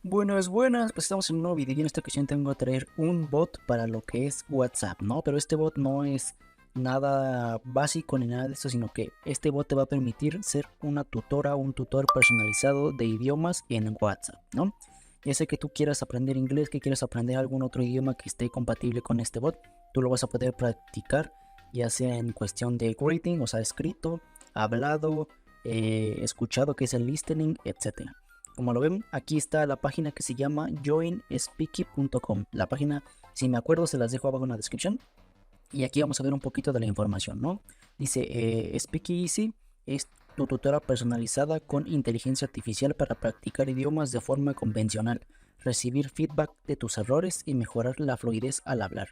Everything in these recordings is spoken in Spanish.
Buenas, buenas, pues estamos en un nuevo video y en esta ocasión tengo que traer un bot para lo que es WhatsApp, ¿no? Pero este bot no es nada básico ni nada de eso, sino que este bot te va a permitir ser una tutora o un tutor personalizado de idiomas en WhatsApp, ¿no? Ya sea que tú quieras aprender inglés, que quieras aprender algún otro idioma que esté compatible con este bot, tú lo vas a poder practicar, ya sea en cuestión de greeting, o sea, escrito, hablado, escuchado, que es el listening, etcétera. Como lo ven, aquí está la página que se llama joinspeaky.com. La página, si me acuerdo, se las dejo abajo en la descripción. Y aquí vamos a ver un poquito de la información, ¿no? Dice, Speaky Easy es tu tutora personalizada con inteligencia artificial para practicar idiomas de forma convencional, recibir feedback de tus errores y mejorar la fluidez al hablar.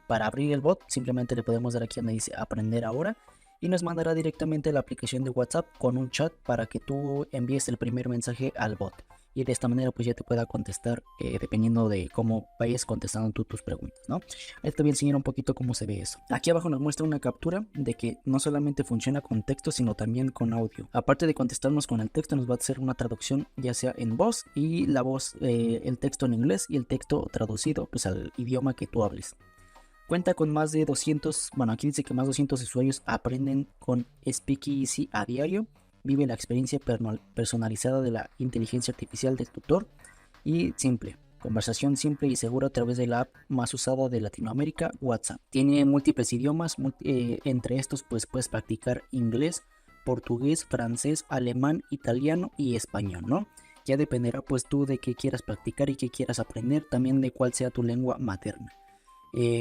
Para abrir el bot, simplemente le podemos dar aquí donde dice aprender ahora y nos mandará directamente a la aplicación de WhatsApp con un chat para que tú envíes el primer mensaje al bot. Y de esta manera pues ya te pueda contestar dependiendo de cómo vayas contestando tú tus preguntas, ¿no? Ahí te voy a enseñar un poquito cómo se ve eso. Aquí abajo nos muestra una captura de que no solamente funciona con texto sino también con audio. Aparte de contestarnos con el texto, nos va a hacer una traducción ya sea en voz y la voz, el texto en inglés y el texto traducido pues al idioma que tú hables. Cuenta con más de 200, bueno, aquí dice que más de 200 usuarios aprenden con Speaky Easy a diario. Vive la experiencia personalizada de la inteligencia artificial del tutor y simple. Conversación simple y segura a través de la app más usada de Latinoamérica, WhatsApp. Tiene múltiples idiomas, entre estos pues puedes practicar inglés, portugués, francés, alemán, italiano y español, ¿no? Ya dependerá pues tú de qué quieras practicar y qué quieras aprender, también de cuál sea tu lengua materna.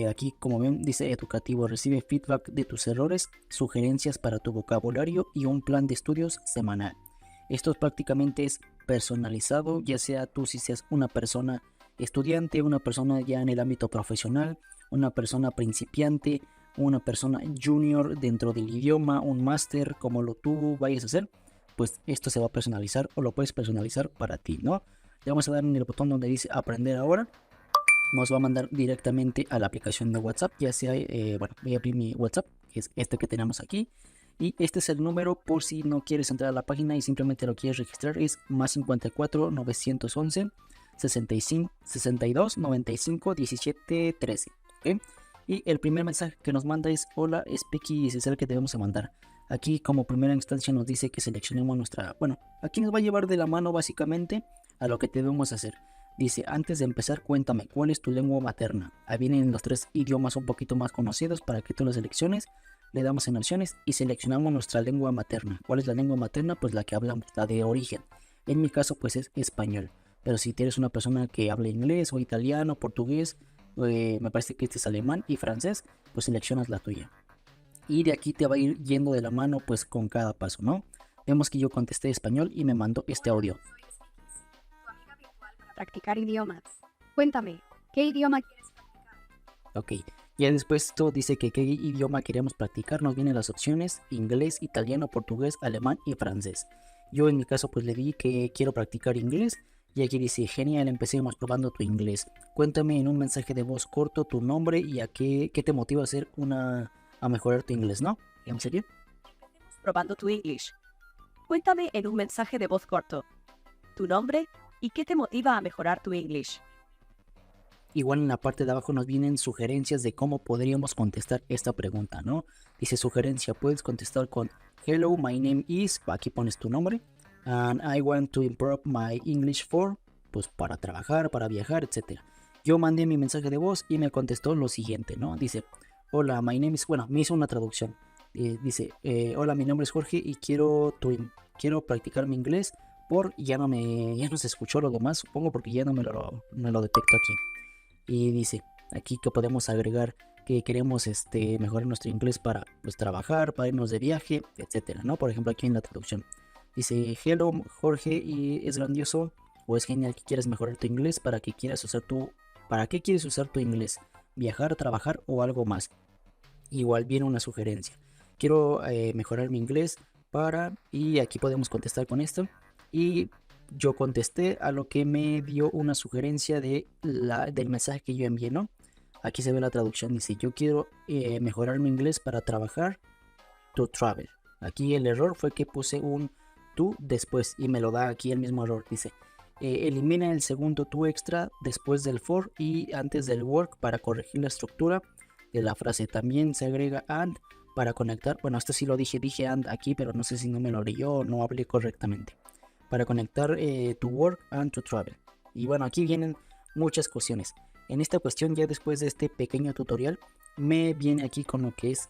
Aquí como ven dice educativo, recibe feedback de tus errores, sugerencias para tu vocabulario y un plan de estudios semanal. Esto prácticamente es personalizado, ya sea tú si seas una persona estudiante, una persona ya en el ámbito profesional, una persona principiante, una persona junior dentro del idioma, un máster, como lo tú vayas a hacer, pues esto se va a personalizar o lo puedes personalizar para ti, ¿no? Le vamos a dar en el botón donde dice aprender ahora, nos va a mandar directamente a la aplicación de WhatsApp, ya sea, bueno, voy a abrir mi WhatsApp, que es este que tenemos aquí, y este es el número por si no quieres entrar a la página y simplemente lo quieres registrar, es más 54 911 65 62 95 17 13, ¿ok? Y el primer mensaje que nos manda es hola, Speaky, ese es el que debemos mandar. Aquí como primera instancia nos dice que seleccionemos nuestra, bueno, aquí nos va a llevar de la mano básicamente a lo que debemos hacer. Dice, antes de empezar, cuéntame, ¿cuál es tu lengua materna? Ahí vienen los tres idiomas un poquito más conocidos para que tú los selecciones. Le damos en opciones y seleccionamos nuestra lengua materna. ¿Cuál es la lengua materna? Pues la que hablamos, la de origen. En mi caso, pues es español. Pero si tienes una persona que habla inglés o italiano, portugués, me parece que este es alemán y francés, pues seleccionas la tuya. Y de aquí te va a ir yendo de la mano pues con cada paso, ¿no? Vemos que yo contesté español y me mandó este audio. Practicar idiomas. Cuéntame, ¿qué idioma quieres? Ok, ya después esto dice que qué idioma queremos practicar, nos vienen las opciones inglés, italiano, portugués, alemán y francés. Yo en mi caso pues le di que quiero practicar inglés y aquí dice genial, empecemos probando tu inglés. Cuéntame en un mensaje de voz corto tu nombre y a qué te motiva a hacer a mejorar tu inglés, ¿no? ¿En serio? Probando tu English. Cuéntame en un mensaje de voz corto tu nombre y qué te motiva a mejorar tu English. Igual en la parte de abajo nos vienen sugerencias de cómo podríamos contestar esta pregunta, ¿no? Dice sugerencia, puedes contestar con hello, my name is, aquí pones tu nombre, and I want to improve my English for, pues para trabajar, para viajar, etc. Yo mandé mi mensaje de voz y me contestó lo siguiente, ¿no? Dice, hola, my name is, bueno, me hizo una traducción. Dice, hola, mi nombre es Jorge y quiero practicar mi inglés por, ya no se escuchó lo demás, supongo porque ya no me lo detecto aquí. Y dice aquí que podemos agregar que queremos mejorar nuestro inglés para pues trabajar, para irnos de viaje, etcétera, ¿no? Por ejemplo, aquí en la traducción dice hello Jorge y es grandioso o es genial que quieres mejorar tu inglés para qué quieres usar tu inglés, viajar, trabajar o algo más. Igual viene una sugerencia, quiero mejorar mi inglés y aquí podemos contestar con esto y yo contesté a lo que me dio una sugerencia del mensaje que yo envié, ¿no? Aquí se ve la traducción, dice, yo quiero mejorar mi inglés para trabajar, to travel. Aquí el error fue que puse un to después y me lo da aquí el mismo error, dice, Elimina el segundo to extra después del for y antes del work para corregir la estructura de la frase. También se agrega and para conectar. Bueno, esto sí lo dije and aquí, pero no sé si no me lo leyó o no hablé correctamente. Para conectar to work and to travel. Y bueno, aquí vienen muchas cuestiones. En esta cuestión, ya después de este pequeño tutorial, me viene aquí con lo que es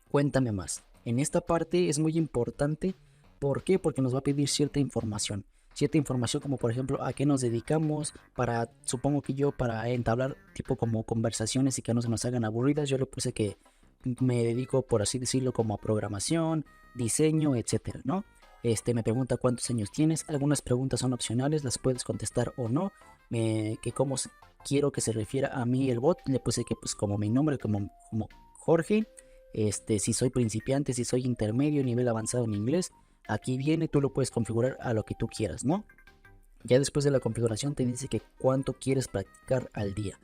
cuéntame más. En esta parte es muy importante. ¿Por qué? Porque nos va a pedir cierta información. Cierta información como por ejemplo a qué nos dedicamos, para, supongo que yo para entablar tipo como conversaciones y que no se nos hagan aburridas, yo le puse que me dedico por así decirlo como a programación, diseño, etcétera, ¿no? Me pregunta cuántos años tienes, algunas preguntas son opcionales, las puedes contestar o no, que cómo quiero que se refiera a mí el bot, le puse que pues como mi nombre, como Jorge, si soy principiante, si soy intermedio, nivel avanzado en inglés. Aquí viene, tú lo puedes configurar a lo que tú quieras, ¿no? Ya después de la configuración te dice que cuánto quieres practicar al día.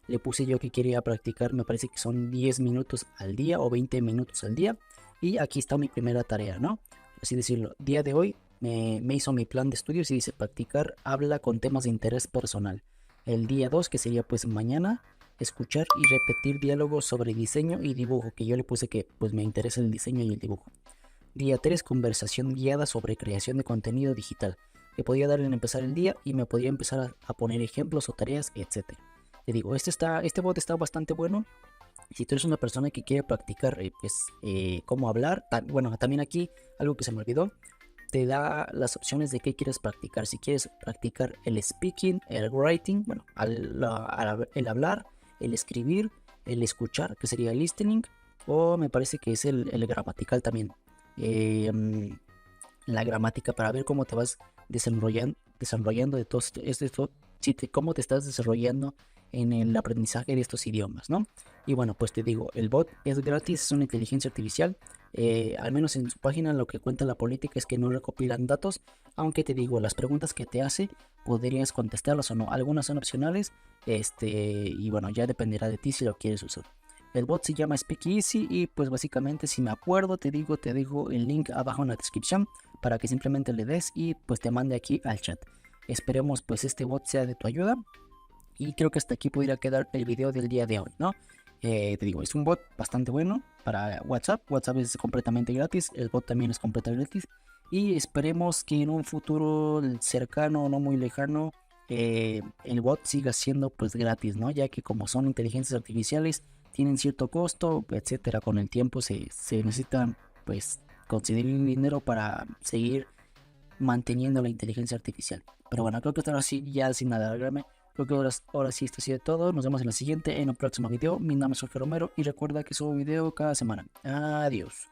Le puse yo que quería practicar, me parece que son 10 minutos al día o 20 minutos al día. Y aquí está mi primera tarea, ¿no? Así decirlo, día de hoy me hizo mi plan de estudios y dice practicar, habla con temas de interés personal. El día 2, que sería pues mañana, escuchar y repetir diálogos sobre diseño y dibujo, que yo le puse que pues me interesa el diseño y el dibujo. Día 3, conversación guiada sobre creación de contenido digital. Le podía dar en empezar el día y me podía empezar a poner ejemplos o tareas, etc. Te digo, este bot está bastante bueno. Si tú eres una persona que quiere practicar cómo hablar, bueno, también aquí algo que se me olvidó, te da las opciones de qué quieres practicar. Si quieres practicar el speaking, el writing, bueno, el hablar, el escribir, el escuchar, que sería el listening, o me parece que es el gramatical también. La gramática para ver cómo te vas desarrollando de todo esto, cómo te estás desarrollando en el aprendizaje de estos idiomas, ¿no? Y bueno, pues te digo, el bot es gratis, es una inteligencia artificial. Al menos en su página lo que cuenta la política es que no recopilan datos, aunque te digo, las preguntas que te hace podrías contestarlas o no. Algunas son opcionales, y bueno, ya dependerá de ti si lo quieres usar. El bot se llama Speak Easy y pues básicamente si me acuerdo te dejo el link abajo en la descripción para que simplemente le des y pues te mande aquí al chat. Esperemos pues este bot sea de tu ayuda y creo que hasta aquí pudiera quedar el video del día de hoy, ¿no? Te digo, es un bot bastante bueno para WhatsApp. WhatsApp es completamente gratis, el bot también es completamente gratis y esperemos que en un futuro cercano o no muy lejano el bot siga siendo pues gratis, ¿no? Ya que como son inteligencias artificiales tienen cierto costo, etcétera. Con el tiempo se necesita pues conseguir dinero para seguir manteniendo la inteligencia artificial. Pero bueno, creo que ahora sí, ya sin nada alargarme, creo que ahora sí esto ha sido todo. Nos vemos en la siguiente, en un próximo video. Mi nombre es Jorge Romero y recuerda que subo video cada semana. Adiós.